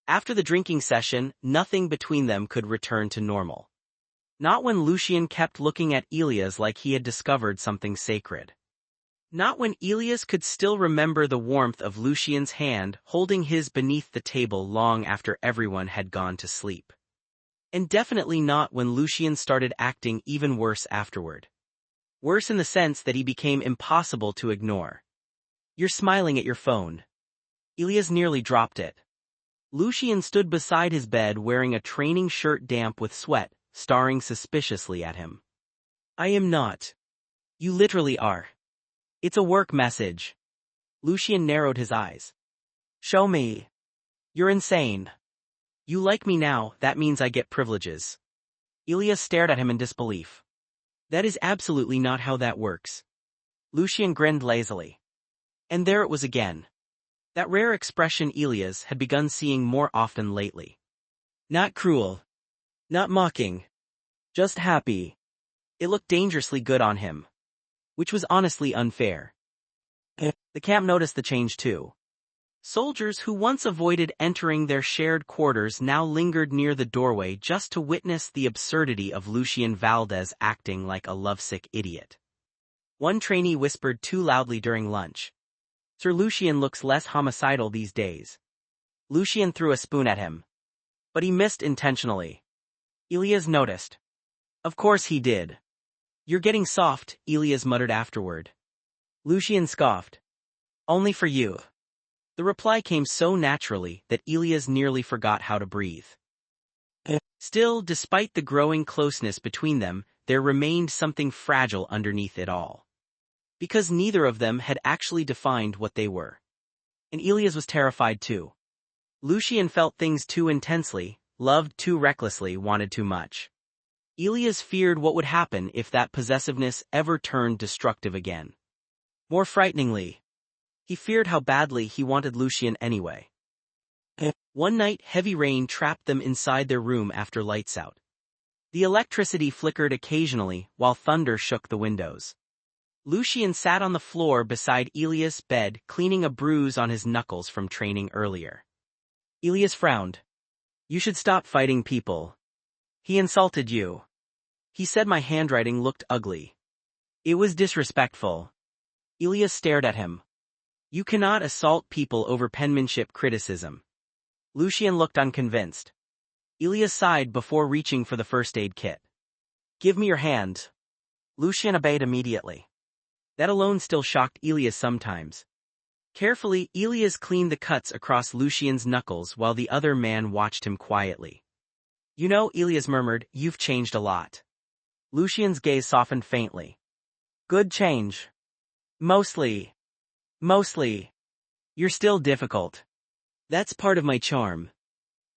After the drinking session, nothing between them could return to normal. Not when Lucian kept looking at Elias like he had discovered something sacred. Not when Elias could still remember the warmth of Lucian's hand holding his beneath the table long after everyone had gone to sleep. And definitely not when Lucian started acting even worse afterward. Worse in the sense that he became impossible to ignore. "You're smiling at your phone." Elias nearly dropped it. Lucian stood beside his bed wearing a training shirt damp with sweat, staring suspiciously at him. "I am not." "You literally are. It's a work message." Lucian narrowed his eyes. "Show me." "You're insane." "You like me now, that means I get privileges." Elias stared at him in disbelief. "That is absolutely not how that works." Lucian grinned lazily. And there it was again. That rare expression Elias had begun seeing more often lately. Not cruel. Not mocking. Just happy. It looked dangerously good on him. Which was honestly unfair. The camp noticed the change too. Soldiers who once avoided entering their shared quarters now lingered near the doorway just to witness the absurdity of Lucian Valdez acting like a lovesick idiot. One trainee whispered too loudly during lunch. "Sir Lucian looks less homicidal these days." Lucian threw a spoon at him. But he missed intentionally. Elias noticed. "Of course he did." "You're getting soft," Elias muttered afterward. Lucian scoffed. "Only for you." The reply came so naturally that Elias nearly forgot how to breathe. Still, despite the growing closeness between them, there remained something fragile underneath it all. Because neither of them had actually defined what they were. And Elias was terrified too. Lucian felt things too intensely, loved too recklessly, wanted too much. Elias feared what would happen if that possessiveness ever turned destructive again. More frighteningly, he feared how badly he wanted Lucian anyway. One night, heavy rain trapped them inside their room after lights out. The electricity flickered occasionally while thunder shook the windows. Lucian sat on the floor beside Elias' bed, cleaning a bruise on his knuckles from training earlier. Elias frowned. "You should stop fighting people." "He insulted you." "He said my handwriting looked ugly." "It was disrespectful." Elias stared at him. "You cannot assault people over penmanship criticism." Lucian looked unconvinced. Elias sighed before reaching for the first aid kit. "Give me your hand." Lucian obeyed immediately. That alone still shocked Elias sometimes. Carefully, Elias cleaned the cuts across Lucian's knuckles while the other man watched him quietly. "You know," Elias murmured, "you've changed a lot." Lucian's gaze softened faintly. "Good change." Mostly. You're still difficult." "That's part of my charm."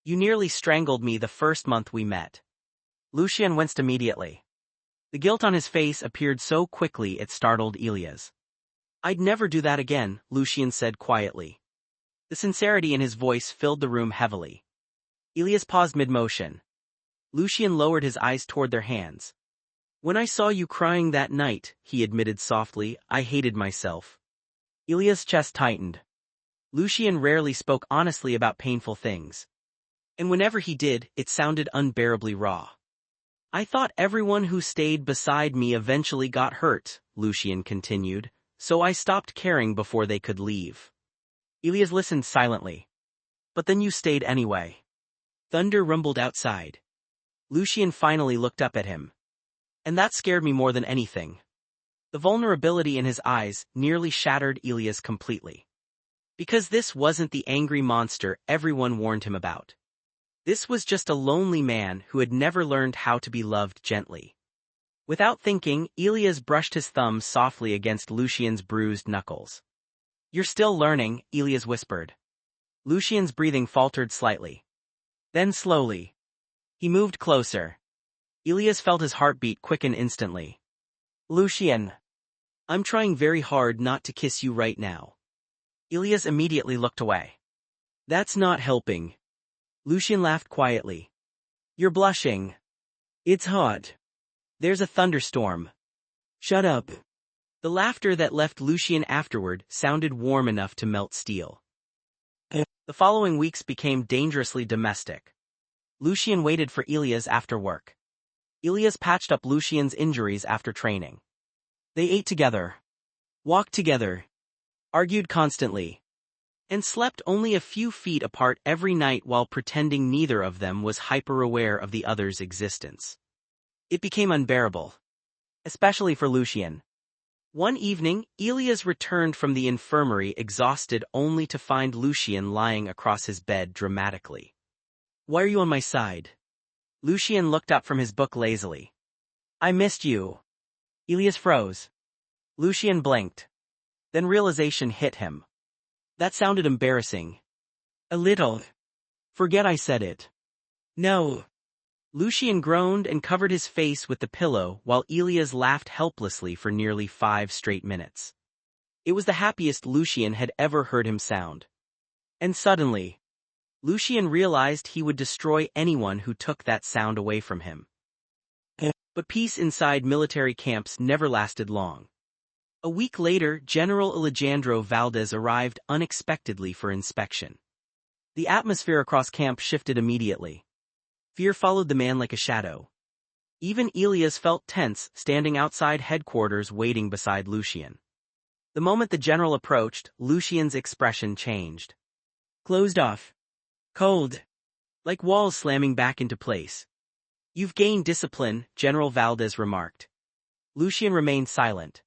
"You nearly strangled me the first month we met." Lucian winced immediately. The guilt on his face appeared so quickly it startled Elias. "I'd never do that again," Lucian said quietly. The sincerity in his voice filled the room heavily. Elias paused mid-motion. Lucian lowered his eyes toward their hands. "When I saw you crying that night," he admitted softly, "I hated myself." Elias' chest tightened. Lucian rarely spoke honestly about painful things. And whenever he did, it sounded unbearably raw. "I thought everyone who stayed beside me eventually got hurt," Lucian continued, "so I stopped caring before they could leave." Elias listened silently. "But then you stayed anyway." Thunder rumbled outside. Lucian finally looked up at him. "And that scared me more than anything." The vulnerability in his eyes nearly shattered Elias completely. Because this wasn't the angry monster everyone warned him about. This was just a lonely man who had never learned how to be loved gently. Without thinking, Elias brushed his thumb softly against Lucian's bruised knuckles. "You're still learning," Elias whispered. Lucian's breathing faltered slightly. Then slowly. He moved closer. Elias felt his heartbeat quicken instantly. "Lucian. I'm trying very hard not to kiss you right now." Elias immediately looked away. "That's not helping." Lucian laughed quietly. "You're blushing." "It's hot. There's a thunderstorm." "Shut up." The laughter that left Lucian afterward sounded warm enough to melt steel. The following weeks became dangerously domestic. Lucian waited for Elias after work. Elias patched up Lucian's injuries after training. They ate together, walked together, argued constantly, and slept only a few feet apart every night while pretending neither of them was hyper-aware of the other's existence. It became unbearable, especially for Lucian. One evening, Elias returned from the infirmary exhausted only to find Lucian lying across his bed dramatically. "Why are you on my side?" Lucian looked up from his book lazily. "I missed you." Elias froze. Lucian blinked. Then realization hit him. That sounded embarrassing. "A little. Forget I said it." "No." Lucian groaned and covered his face with the pillow while Elias laughed helplessly for nearly 5 straight minutes. It was the happiest Lucian had ever heard him sound. And suddenly, Lucian realized he would destroy anyone who took that sound away from him. But peace inside military camps never lasted long. A week later, General Elias Valdez arrived unexpectedly for inspection. The atmosphere across camp shifted immediately. Fear followed the man like a shadow. Even Elias felt tense, standing outside headquarters waiting beside Lucian. The moment the general approached, Lucian's expression changed. Closed off. Cold. Like walls slamming back into place. "You've gained discipline," General Valdez remarked. Lucian remained silent.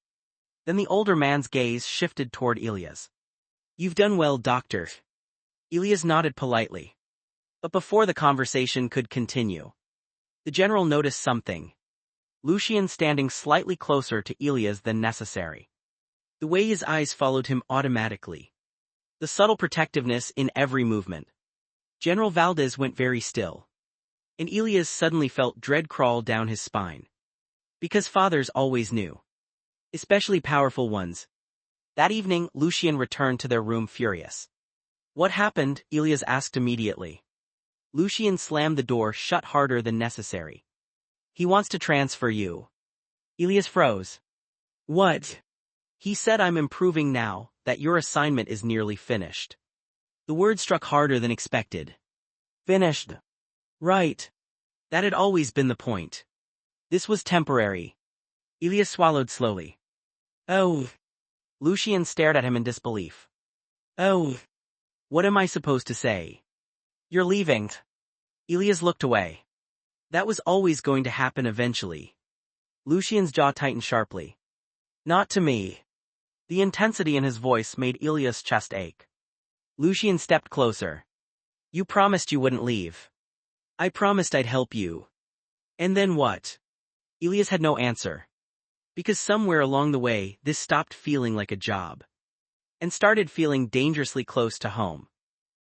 Then the older man's gaze shifted toward Elias. "You've done well, doctor." Elias nodded politely. But before the conversation could continue, the general noticed something. Lucian standing slightly closer to Elias than necessary. The way his eyes followed him automatically. The subtle protectiveness in every movement. General Valdez went very still. And Elias suddenly felt dread crawl down his spine. Because fathers always knew. Especially powerful ones. That evening, Lucian returned to their room furious. "What happened?" Elias asked immediately. Lucian slammed the door shut harder than necessary. "He wants to transfer you." Elias froze. "What?" "He said I'm improving now, that your assignment is nearly finished." The word struck harder than expected. Finished. Right. That had always been the point. This was temporary. Elias swallowed slowly. "Oh." Lucian stared at him in disbelief. "Oh. What am I supposed to say?" "You're leaving." Elias looked away. That was always going to happen eventually. Lucian's jaw tightened sharply. "Not to me." The intensity in his voice made Elias' chest ache. Lucian stepped closer. "You promised you wouldn't leave." "I promised I'd help you." "And then what?" Elias had no answer. Because somewhere along the way, this stopped feeling like a job. And started feeling dangerously close to home.